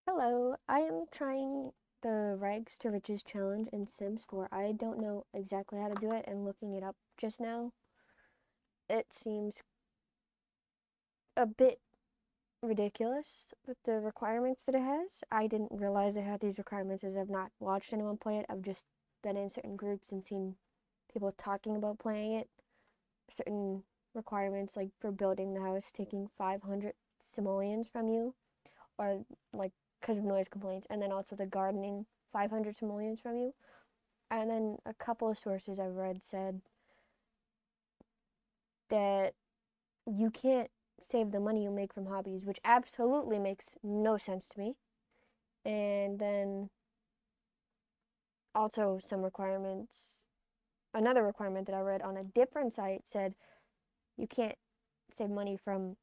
Hello, I am trying the Rags to Riches challenge in Sims 4. I don't know exactly how to do it, and looking it up just now, it seems a bit ridiculous with the requirements that it has. I didn't realize it had these requirements as I've not watched anyone play it. I've just been in certain groups and seen people talking about playing it. Certain requirements, like for building the house, taking 500 simoleons from you, or like because of noise complaints, and then also the gardening 500 simoleons from you. And then a couple of sources I've read said that you can't save the money you make from hobbies, which absolutely makes no sense to me. And then also some requirements, another requirement that I read on a different site said you can't save money from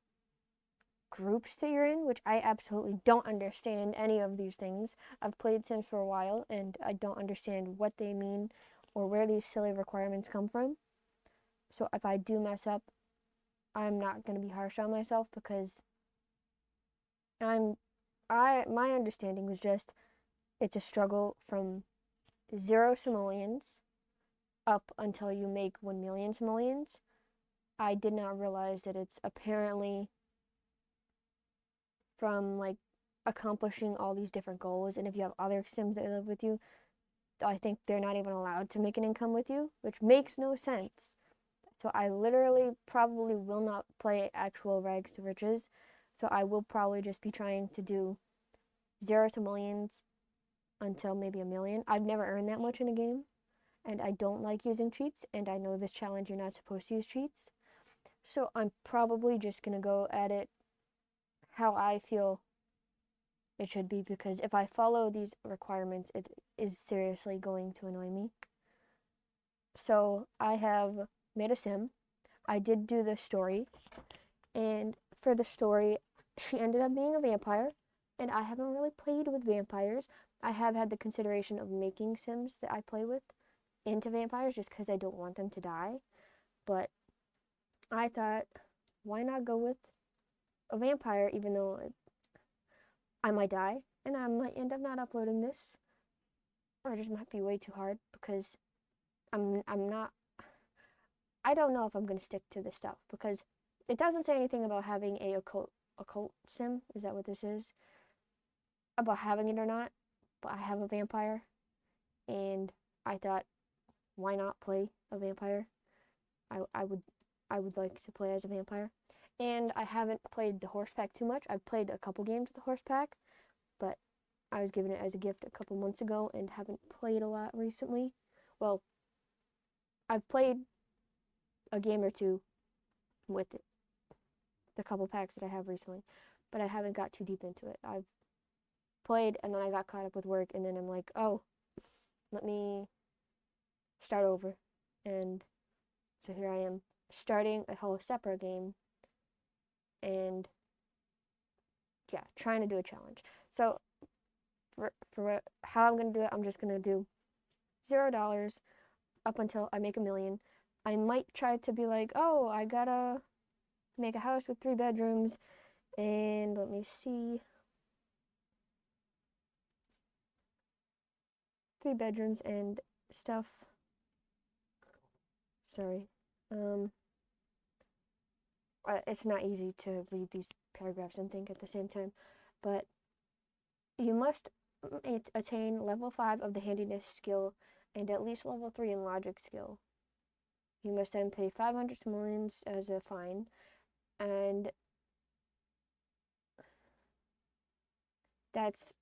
groups that you're in, which I absolutely don't understand any of these things. I've played Sims for a while and I don't understand what they mean or where these silly requirements come from. So if I do mess up, I'm not going to be harsh on myself because I'm my understanding was just it's a struggle from 0 simoleons up until you make 1 million simoleons. I did not realize that it's apparently from like accomplishing all these different goals, and if you have other sims that live with you, I think they're not even allowed to make an income with you, which makes no sense. So I literally probably will not play actual Rags to Riches. So I will probably just be trying to do 0 simoleons until maybe 1 million. I've never earned that much in a game, and I don't like using cheats, and I know this challenge you're not supposed to use cheats. So I'm probably just gonna go at it how I feel it should be, because if I follow these requirements, it is seriously going to annoy me. So I have made a sim. I did do the story, and for the story, she ended up being a vampire, and I haven't really played with vampires. I have had the consideration of making sims that I play with into vampires just because I don't want them to die. But I thought, why not go with a vampire, even though I might die and I might end up not uploading this, or it just might be way too hard because I'm not. I don't know if I'm gonna stick to this stuff because it doesn't say anything about having a occult sim. Is that what this is? About having it or not? But I have a vampire, and I thought, why not play a vampire? I would like to play as a vampire. And I haven't played the horse pack too much. I've played a couple games with the horse pack, but I was given it as a gift a couple months ago and haven't played a lot recently. Well, I've played a game or two with it, the couple packs that I have recently, but I haven't got too deep into it. I've played and then I got caught up with work, and then I'm like, oh, let me start over. And so here I am starting a whole separate game and yeah, trying to do a challenge. So for how I'm gonna do it, I'm just gonna do $0 up until I make 1 million. I might try to be like, oh, I gotta make a house with 3 bedrooms, and let me see, 3 bedrooms and stuff. Sorry, um, it's not easy to read these paragraphs and think at the same time, but you must attain level 5 of the handiness skill and at least level 3 in logic skill. You must then pay 500 simoleons as a fine, and that's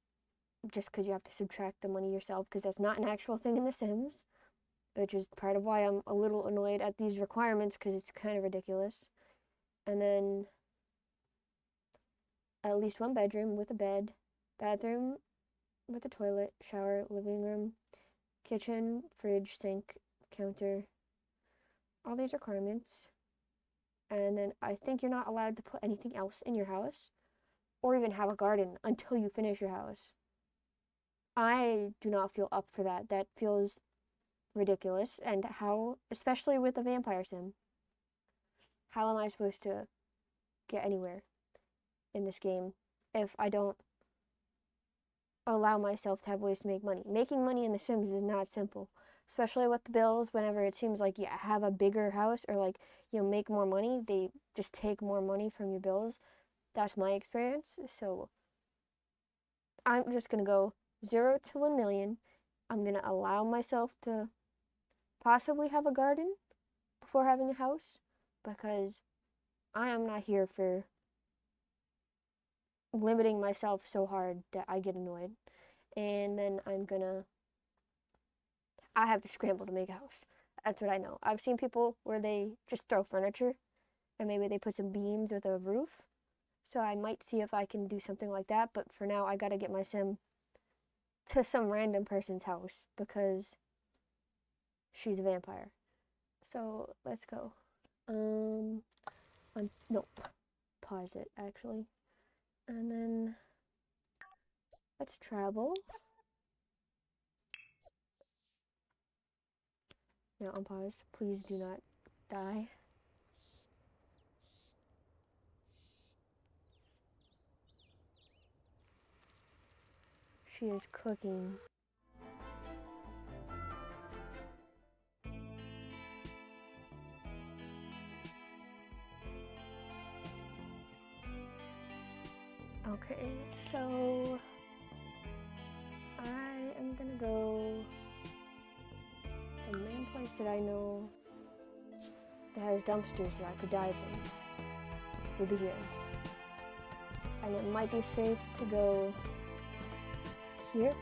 just because you have to subtract the money yourself, because that's not an actual thing in The Sims, which is part of why I'm a little annoyed at these requirements because it's kind of ridiculous. And then at least 1 bedroom with a bed, bathroom with a toilet, shower, living room, kitchen, fridge, sink, counter, all these requirements. And then I think you're not allowed to put anything else in your house or even have a garden until you finish your house. I do not feel up for that. That feels ridiculous. And how, especially with a vampire sim, how am I supposed to get anywhere in this game if I don't allow myself to have ways to make money. Making money in The Sims is not simple, especially with the bills. Whenever it seems like you have a bigger house or like you make more money, they just take more money from your bills. That's my experience. So I'm just gonna go 0 to 1 million. I'm gonna allow myself to possibly have a garden before having a house because I am not here for limiting myself so hard that I get annoyed. And then I have to scramble to make a house. That's what I know. I've seen people where they just throw furniture and maybe they put some beams with a roof. So I might see if I can do something like that. But for now, I gotta get my sim to some random person's house because she's a vampire. So let's go. Nope. Pause it actually. And then let's travel. Now unpause. Please do not die. She is cooking. Okay, so I am gonna go the main place that I know that has dumpsters that I could dive in would be here. And it might be safe to go here,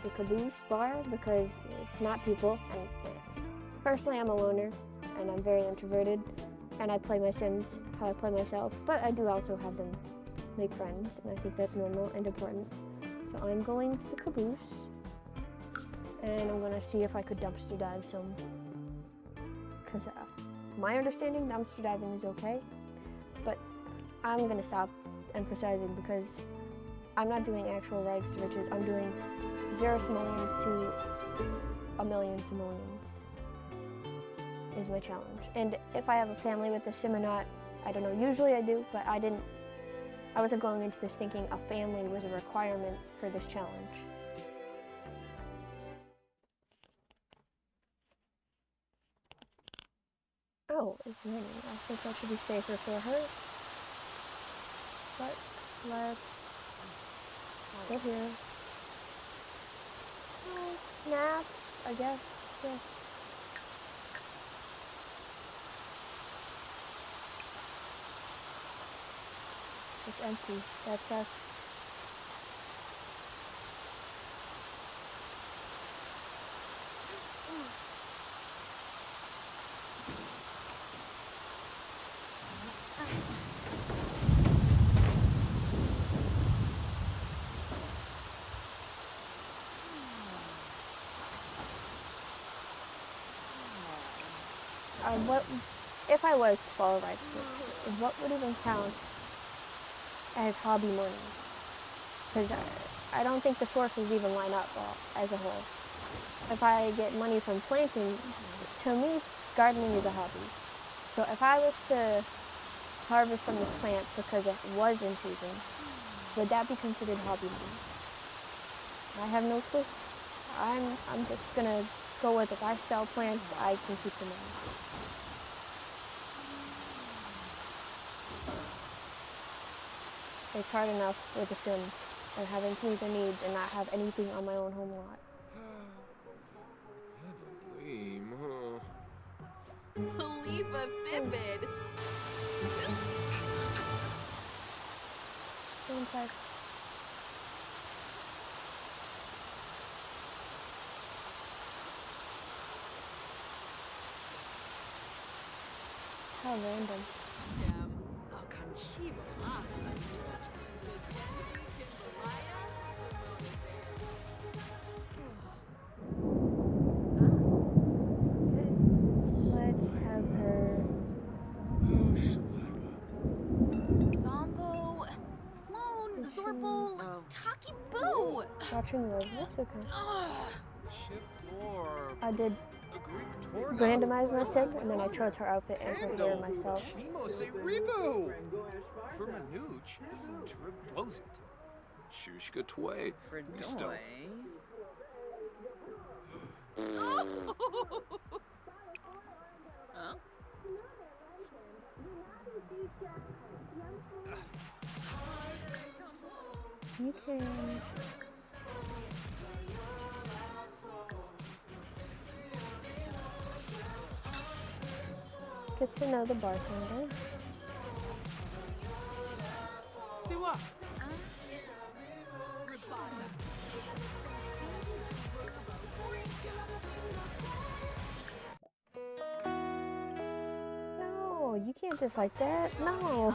the Caboose Bar, because it's not people. And personally, I'm a loner and I'm very introverted, and I play my Sims how I play myself, but I do also have them make friends, and I think that's normal and important. So I'm going to the Caboose, and I'm gonna see if I could dumpster dive some, because my understanding, dumpster diving is okay, but I'm gonna stop emphasizing because I'm not doing actual rags to riches. I'm doing 0 simoleons to 1,000,000 simoleons is my challenge. And if I have a family with a sim or not, I don't know. Usually I do, but I wasn't going into this thinking a family was a requirement for this challenge. Oh, it's raining. I think that should be safer for her. But let's go here. Oh, nap, I guess. Yes. It's empty. That sucks. What if I was to follow right instructions? What would even count as hobby money? Because I don't think the sources even line up as a whole. If I get money from planting, to me, gardening is a hobby. So if I was to harvest from this plant because it was in season, would that be considered hobby money? I have no clue. I'm just gonna go with if I sell plants, I can keep the money. It's hard enough with a sim and having to meet their needs and not have anything on my own home lot. Khalifa Fibid. Go inside. How random. Let's have her. Zombo, Clone, Zorpal, Taki Boo. Watching the It's okay. I did Randomize randomize my sim, and then I chose her outfit and her hair myself. For Manooch, Trip blows it. Shushka Tway. Listo. Huh? You can. Get to know the bartender. No, you can't just like that. No.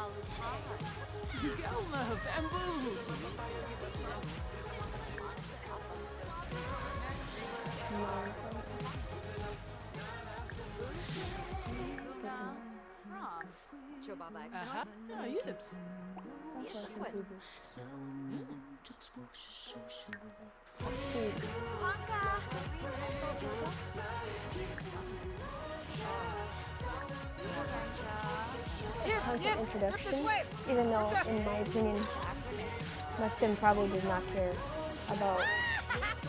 Constant introduction, even though, in my opinion, my sim probably does not care about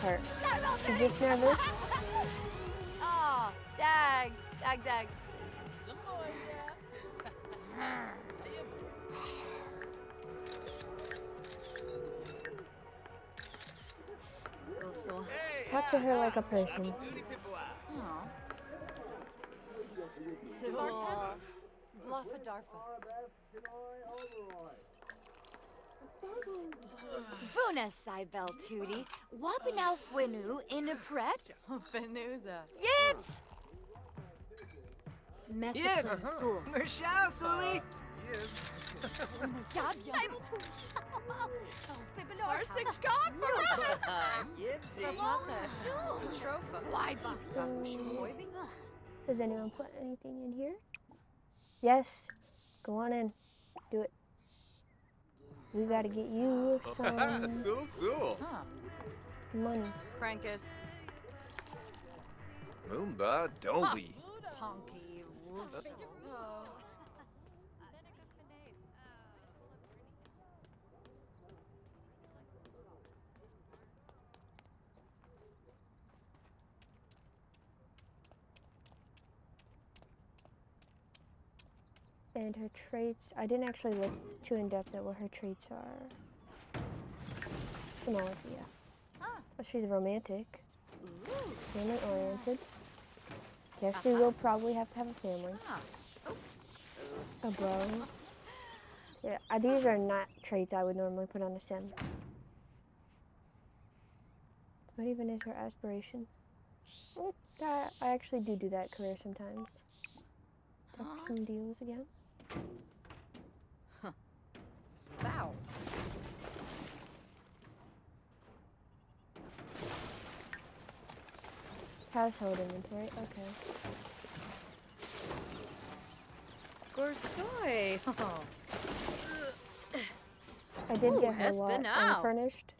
her. She's just nervous. Oh, dag, dag, dag. So. Talk to her like a person. Bluffa darfa. Vuna Cybel Tootie, Wabinow Fwinu in a pret. Fenuza. Yips! Messica Sul. Mershal, Sully. God, Cybel Tootie. Parsec Yipsy. Does anyone put anything in here? Yes. Go on in. Do it. We gotta get you some Sul. money. Crankus. Moomba Dolby. Ponky. And her traits, I didn't actually look too in depth at what her traits are. Somalophia. Oh, she's romantic. Family oriented. Guess we will probably have to have a family. A bro. Yeah, these are not traits I would normally put on a sim. What even is her aspiration? I actually do that career sometimes. Talk some deals again. Wow. Household inventory, okay. Gorsoy. I did get her lot Espinal. unfurnished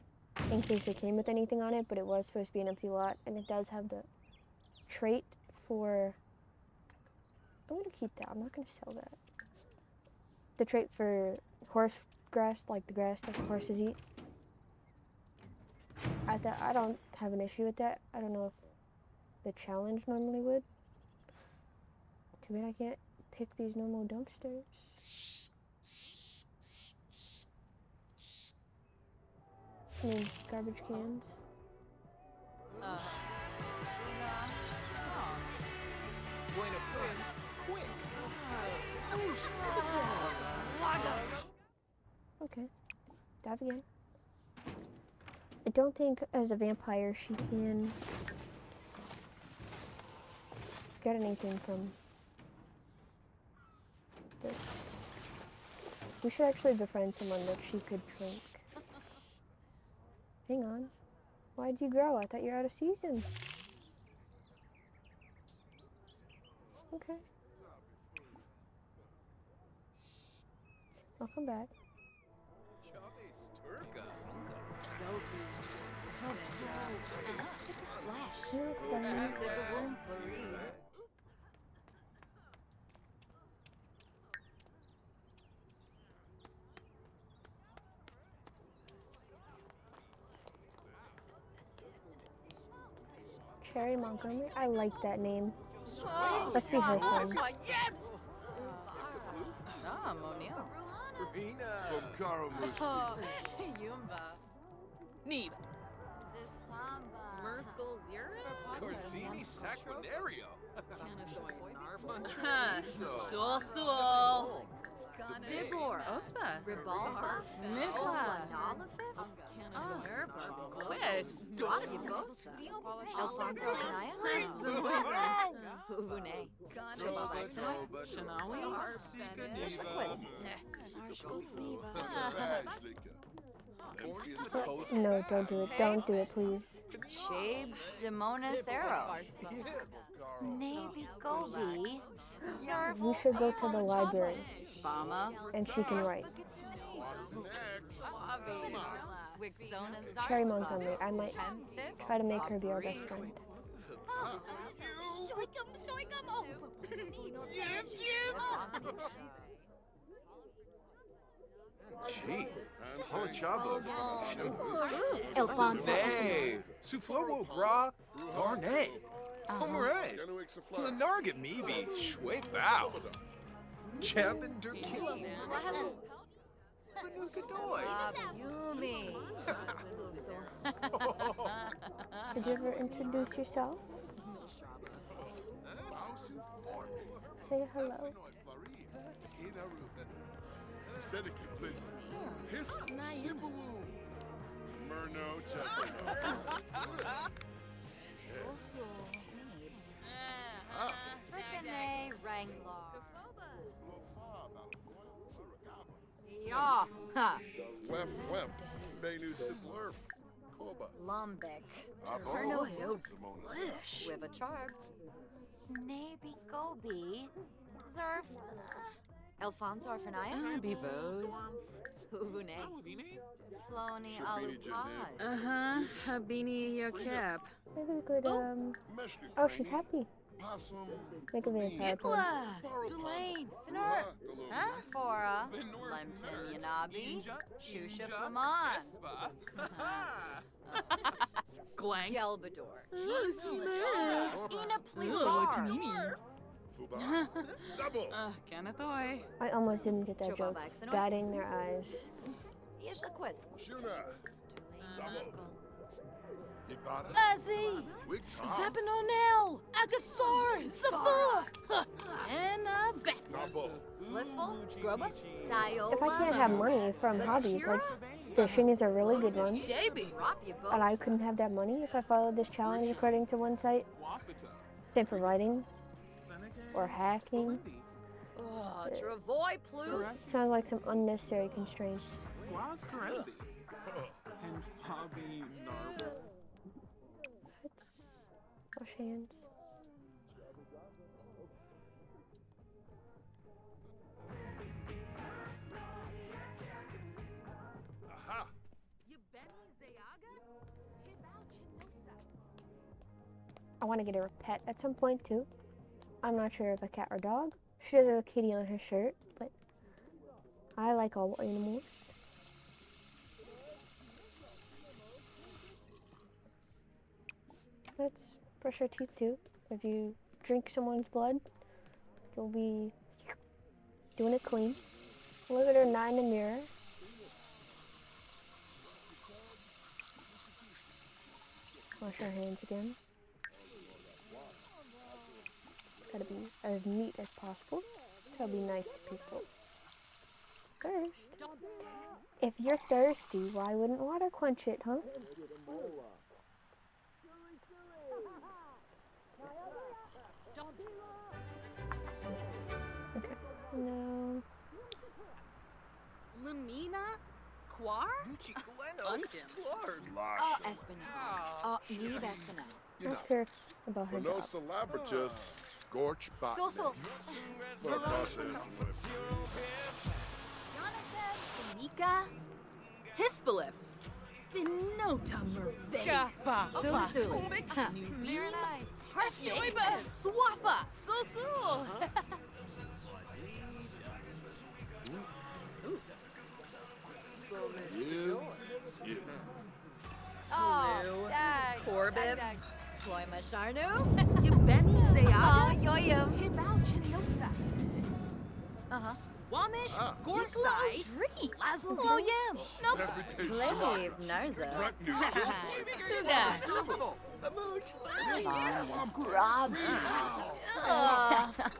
in case it came with anything on it, but it was supposed to be an empty lot, and it does have the trait for. I'm gonna keep that. I'm not gonna sell that. The trait for horse grass, like the grass that the horses eat. I don't have an issue with that. I don't know if the challenge normally would. Too bad I can't pick these normal dumpsters. I mean, garbage cans. Buena friend. Quick. Okay. Dive again. I don't think as a vampire she can get anything from this. We should actually befriend someone that she could drink. Hang on. Why'd you grow? I thought you were out of season. Okay. I'll come back. Not funny. Cherry Montgomery. I like that name. Must be her friend. Ah, Monil. Rena. Yumba. Neeb. Merkel Zero? Corsini Sacquinario. Sul Sul. Zibor. Ospa. Ribalfa. Mikla. Quiz. Alfonso Anaya. Uvune. Shanawi. No, don't do it. Don't do it, please. Shabe Simona Sero. Nabi Gobi. We should go to the library, Spama. and she can write. Wixona Cherry Montgomery. I might try to make her be our best friend. Gee. Honchabo. Alfonso Nay. Suflowo bra. Barney. Pomeray. Lenarget Meebe. Shwe Bao. Jabin Durkee. Manukadoy. Yumi. Could you ever introduce yourself? Say hello. Frickin' Wrangler. Yeah. Ha. Lumbic. Turno Slish. With a charb. Nabi Gobi. Zerf. Alfonso Arfanaya. Bivos. Uvune. Floni Alupad. Uh-huh. Habini Yokep. Maybe we could, Oh, she's happy. Make a vampire porn. Delane. Finor. Huh? Fora. Lemton Yanabi. Shusha Flamon. Glank. Gelbador. Lucy Ina Plibar. Ganathoy. I almost didn't get that joke. Batting their eyes. Yesha Quiz. Azzy. Zepanonel. Agasaur. Safur. And Vet. Liffle. Groba. Diola. If I can't have money from hobbies, like fishing is a really good one, Shaby. and I couldn't have that money if I followed this challenge according to one site. Same for writing or hacking. Travoy Plus. Sounds like some unnecessary constraints. And Fabi Narble. Let's wash hands. I want to get her a pet at some point too. I'm not sure if a cat or dog. She does have a kitty on her shirt, but I like all animals. Let's brush our teeth too. If you drink someone's blood, you'll be doing it clean. Look at her not in the mirror. Wash our hands again. Gotta be as neat as possible. Gotta be nice to people. Thirst. If you're thirsty, why wouldn't water quench it, huh? Okay. No. Lamina? Quar? Espinel. Neve Espinel. Ask her about her job. Celebritus, Gorch So. Mika? Hispalip? Binota Merveille. Susuli. Miranai. Harfik. Swafa. Susu. Gibbs. Corbett. Floima Sharnu. Yeveni Ah, Zayaga. yoyum. Hibao Chinosa. Squamish Gorksai. Laszlo William. Slave Narza. Suga. Grab.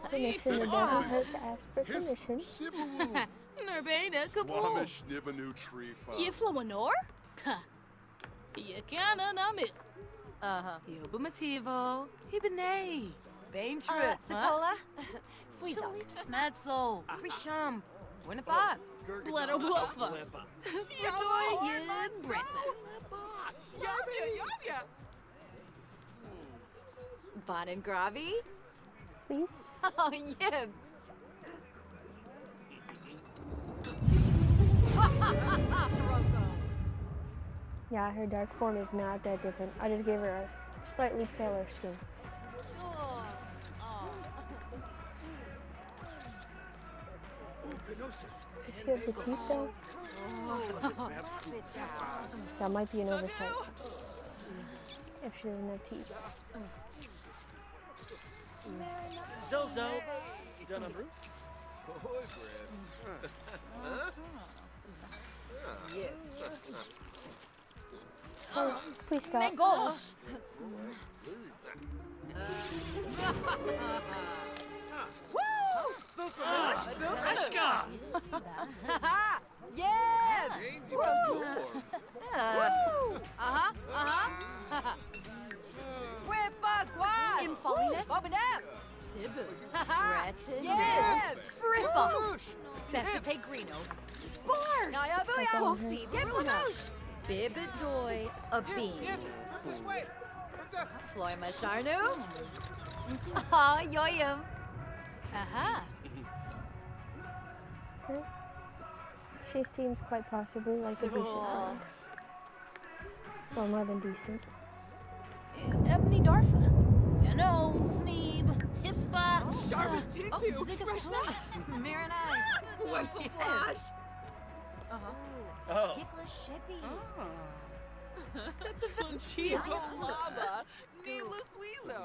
Permission, it doesn't hurt to ask for permission. Nervena Kabul. Wamish Nibanu Tree Farm. Yiflawanor? Yakana Namit. Yobamativo. Hibane. Bain Trip. Cipolla. Philippe Smetzel. Risham. Winnipeg. Bledo Bluffa. Joy Yin Bretta. Bon and Gravi. Please? Oh, yibs. Yeah, her dark form is not that different. I just gave her a slightly paler skin. Does she have the teeth though? That might be an oversight. If she doesn't have teeth. Zozo. Dunabru. Oh, please stop. Gosh. Ashka. Yes! Ain't you a Whippa Infolliness. Bobadap! Sibu. Breton Yes. Friffa! Bethate Grino. Bars! Naya Booyah! Wolfie! Giflamoosh! Bibidoy a bean. This way. Floima Sharnu? Ah, yoyum. Aha. Okay. She seems quite possibly like a decent girl. Well, more than decent. Ebony Darfa. Sneeb. Hispa. Sharma Tintu. Zigafla. Marinai. Wessel Oh. Hikla Shippy. Stephen Chico Lava. Sneedla Sweezo.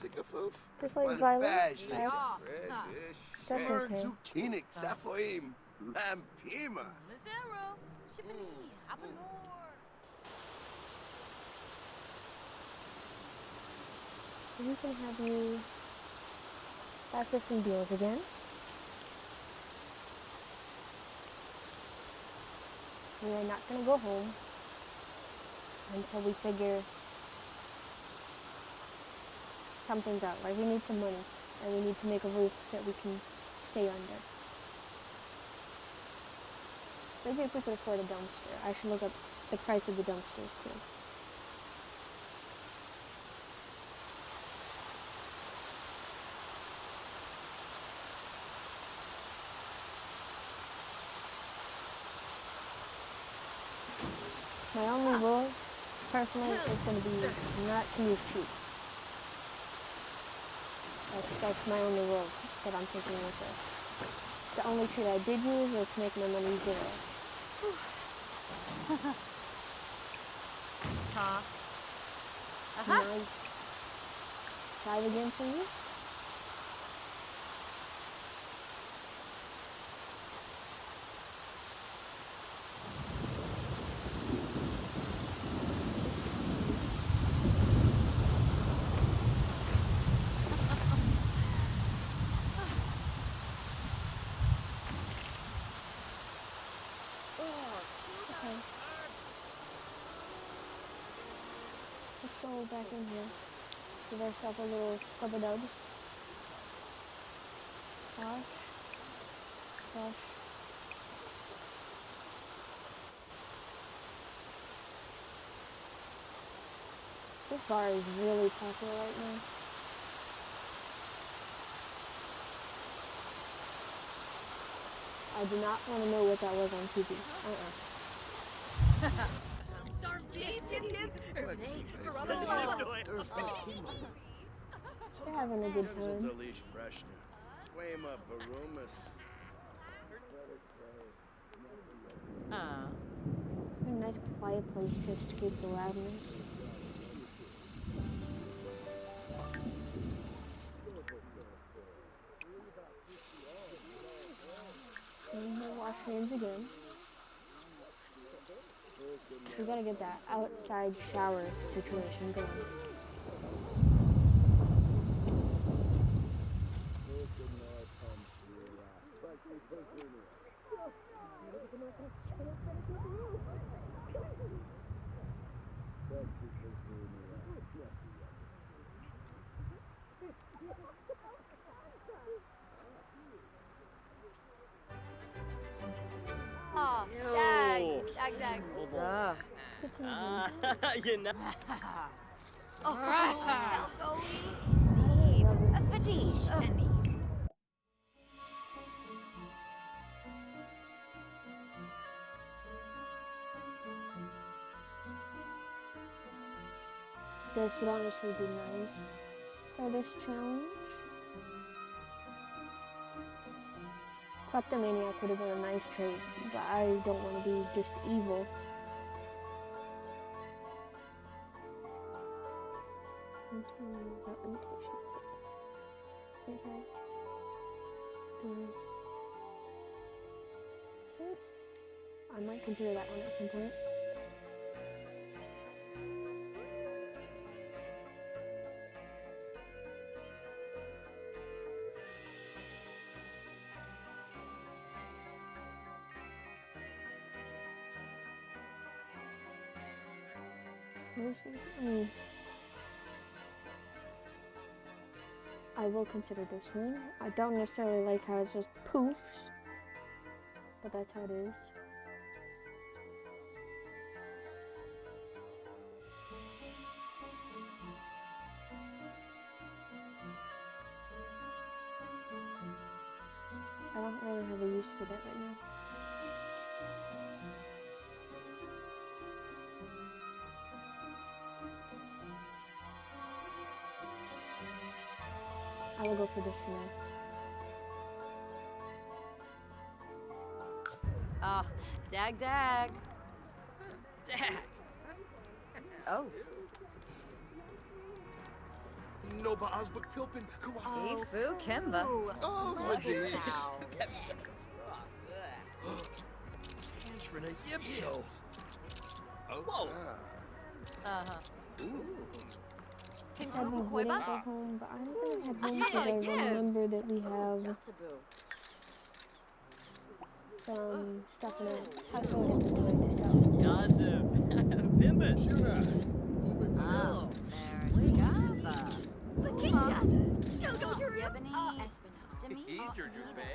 Zikafoof. Just like Violet. Vash. That's Reddish. That's okay. Zucchini. Safoim. Lampima. Lizero. Shippity. Apanor. We can have you back with some deals again. We are not gonna go home until we figure something's out. Like we need some money and we need to make a roof that we can stay under. Maybe if we could afford a dumpster. I should look up the price of the dumpsters too. My only rule, personally, is going to be not to use cheats. That's my only rule that I'm thinking with this. The only cheat I did use was to make my money 0. Nice. Dive again, please. Okay. Let's go back in here. Give ourselves a little scrub-a-dub. Gosh. Gosh. This bar is really popular right now. I do not want to know what that was on TV. They're having a good time. Delish Breshner. Wayma Barumas. A nice quiet place to escape the loudness. trains again. So we gotta get that outside shower situation going. Oh, Ew. dag. Zuh. Get some of You know. Oh, Sneeb. A fadish. This would honestly be nice for this challenge. Kleptomaniac would have been a nice trait, but I don't want to be just evil. Without limitation. Okay. I might consider that one at some point. I will consider this one. I don't necessarily like how it's just poofs, but that's how it is. I don't really have a use for that right now. I will go for this for now. Ah, dag. Dag. Oh, Noba Osbuk Pilpin Kawasi. Tifu Kimba. Oh, geez. Tantrina Yipso. Oh, Whoa. Ooh. I said we wouldn't go home, but I'm gonna head home because I remember that we have some stuff in our household inventory to sell. Yazib. Bimbin. Shuna. Oh, there you go. Lakinja. Go to Ebony. Espinal. He's your Jubei.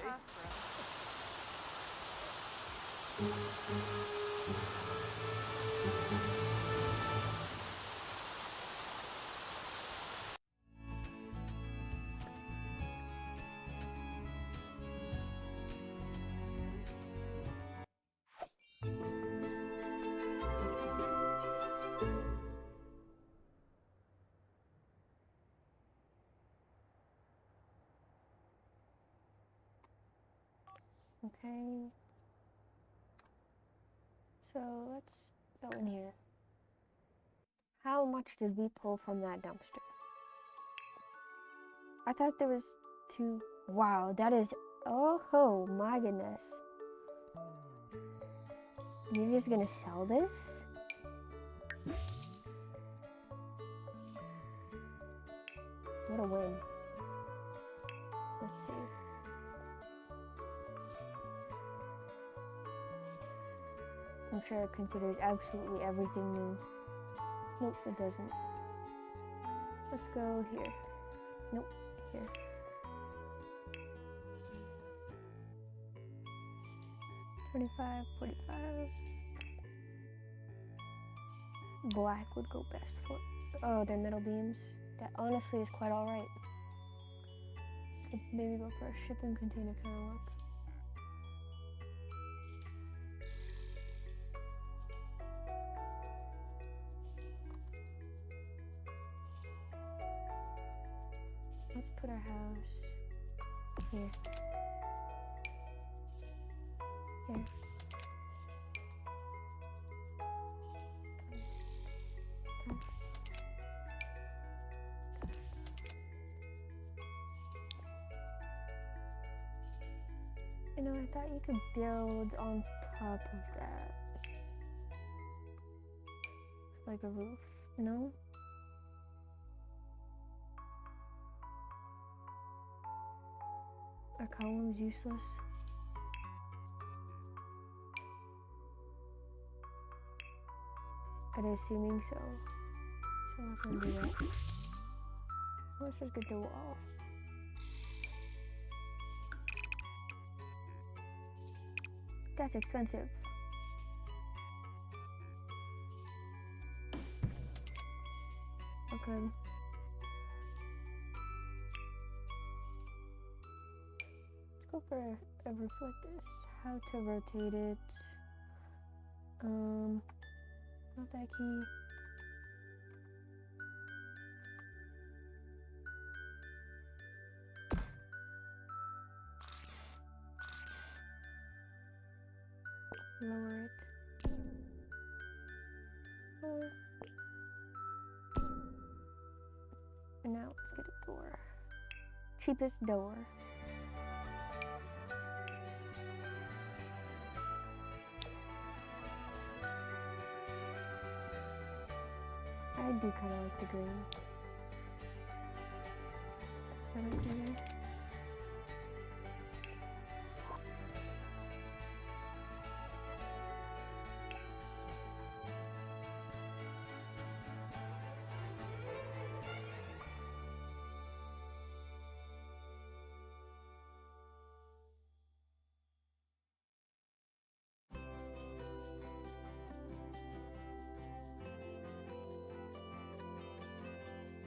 Okay. So let's go in here. How much did we pull from that dumpster? I thought there was two. Wow, that is. Oh my goodness. You're just gonna sell this? What a win. Let's see. I'm sure it considers absolutely everything new. Nope, it doesn't. Let's go here. Nope, here. $25, $45. Black would go best for. Oh, they're metal beams. That honestly is quite alright. Could maybe go for a shipping container kind of look. Let's put our house here. Here. You know, I thought you could build on top of that. Like a roof, no? Are columns useless? It is assuming so. So I'm not gonna do that. Let's just get the wall. That's expensive. Okay. Let's go for a reflect this. How to rotate it. Not that key. Lower it. Lower. And now let's get a door. Cheapest door. I do kind of like the green. Is that up there?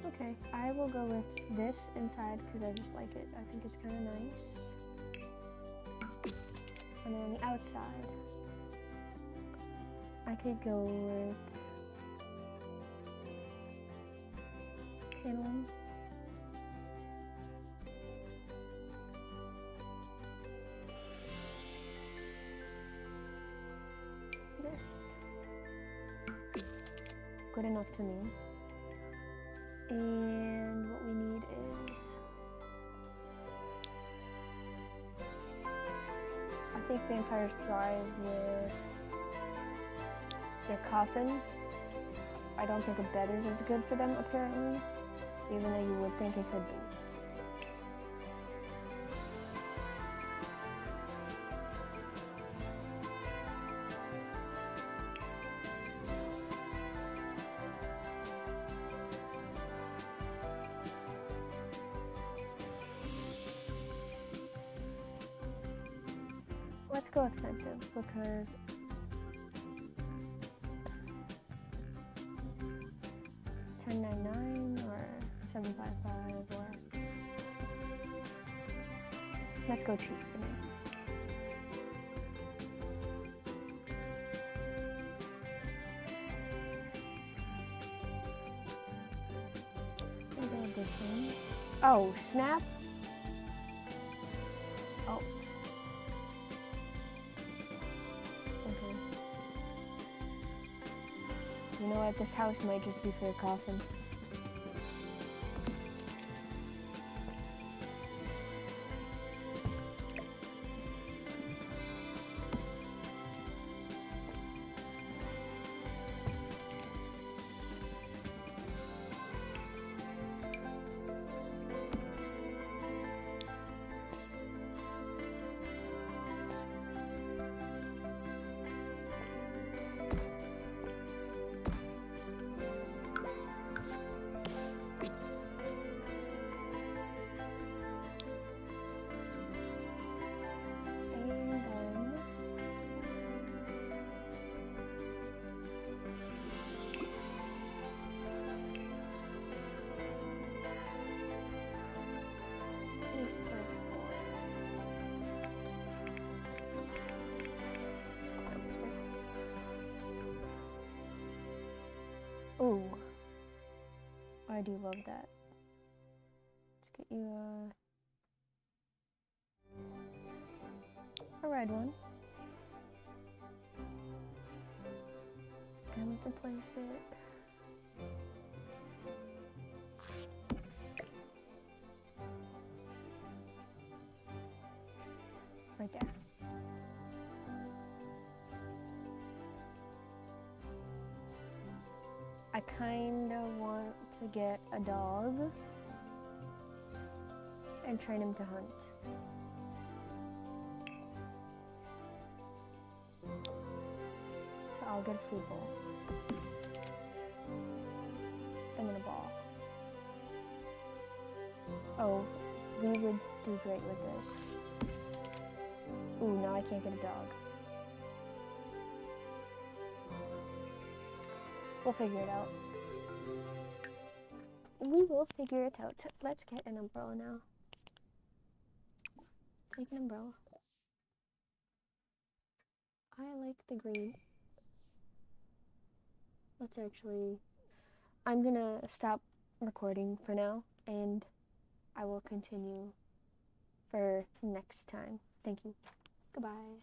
Okay, I will go with this inside because I just like it. I think it's kind of nice. And then on the outside, I could go with paneling. This. Good enough to me. And what we need is, I think vampires thrive with their coffin. I don't think a bed is as good for them, apparently, even though you would think it could be. Let's go expensive because $10.99 or $7.55 or let's go cheap for now. Maybe this one. Oh, snap. Alt. Okay. You know what? This house might just be for a coffin. Ooh, I do love that. Let's get you a red one. And to place it. Right there. I kind of want to get a dog and train him to hunt. So I'll get a food bowl and then a ball. Oh, we would do great with this. Ooh, now I can't get a dog. We'll figure it out. We will figure it out. Let's get an umbrella now. Take an umbrella. I like the green. Let's actually... I'm gonna stop recording for now, and I will continue for next time. Thank you. Goodbye.